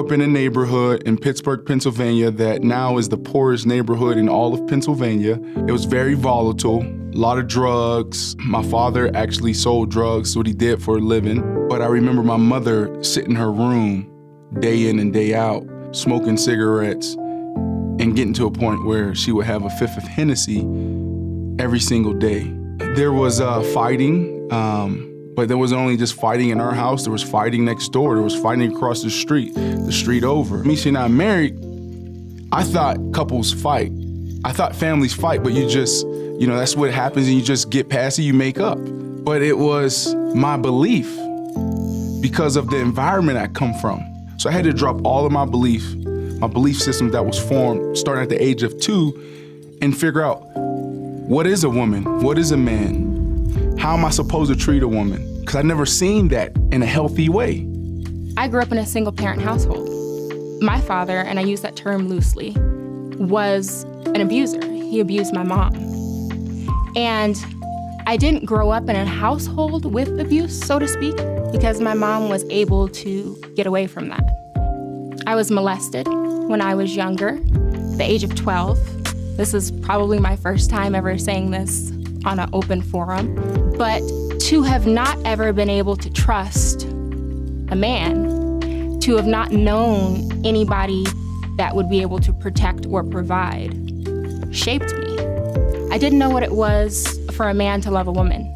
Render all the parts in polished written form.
up in a neighborhood in Pittsburgh, Pennsylvania that now is the poorest neighborhood in all of Pennsylvania. It was very volatile, a lot of drugs. My father actually sold drugs, what he did for a living. But I remember my mother sitting in her room day in and day out, smoking cigarettes and getting to a point where she would have a fifth of Hennessy every single day. There was fighting, but there wasn't only just fighting in our house, there was fighting next door, there was fighting across the street over. Michi and I married, I thought couples fight. I thought families fight, but you just, that's what happens and you just get past it, you make up. But it was my belief because of the environment I come from. So I had to drop all of my belief system that was formed starting at the age of 2 and figure out what is a woman, what is a man? How am I supposed to treat a woman? Because I've never seen that in a healthy way. I grew up in a single-parent household. My father, and I use that term loosely, was an abuser. He abused my mom. And I didn't grow up in a household with abuse, so to speak, because my mom was able to get away from that. I was molested when I was younger, at the age of 12. This is probably my first time ever saying this on an open forum. But to have not ever been able to trust a man, to have not known anybody that would be able to protect or provide, shaped me. I didn't know what it was for a man to love a woman.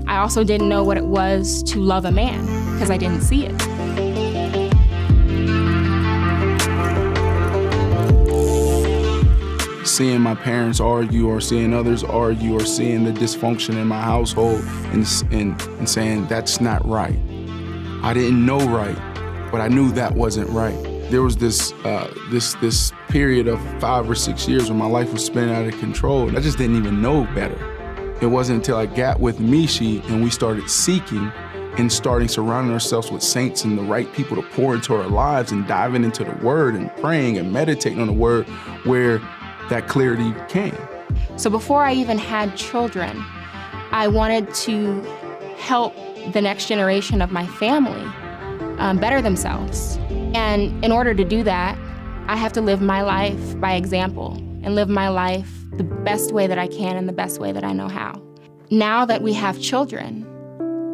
I also didn't know what it was to love a man because I didn't see it. Seeing my parents argue or seeing others argue or seeing the dysfunction in my household and saying that's not right. I didn't know right, but I knew that wasn't right. There was this period of 5 or 6 years when my life was spinning out of control and I just didn't even know better. It wasn't until I got with Michi and we started seeking and starting surrounding ourselves with saints and the right people to pour into our lives and diving into the word and praying and meditating on the word where that clarity came. So before I even had children, I wanted to help the next generation of my family better themselves. And in order to do that, I have to live my life by example and live my life the best way that I can and the best way that I know how. Now that we have children,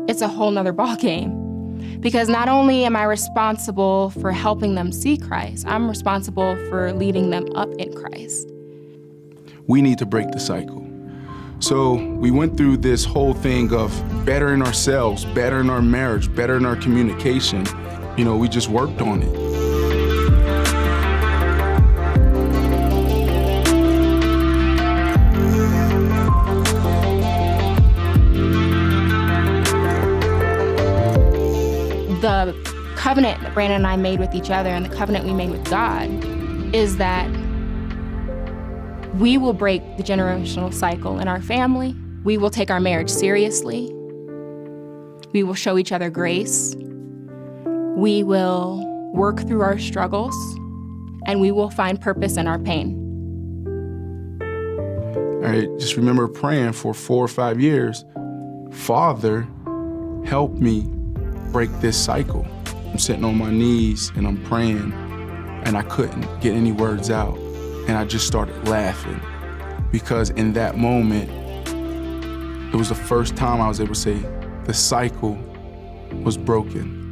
it's a whole nother ballgame. Because not only am I responsible for helping them see Christ, I'm responsible for leading them up in Christ. We need to break the cycle. So we went through this whole thing of bettering ourselves, bettering our marriage, bettering our communication. We just worked on it. The covenant that Brandon and I made with each other and the covenant we made with God is that we will break the generational cycle in our family. We will take our marriage seriously. We will show each other grace. We will work through our struggles, and we will find purpose in our pain. I just remember praying for 4 or 5 years, Father, help me break this cycle. I'm sitting on my knees and I'm praying, and I couldn't get any words out. And I just started laughing because in that moment, it was the first time I was able to say the cycle was broken.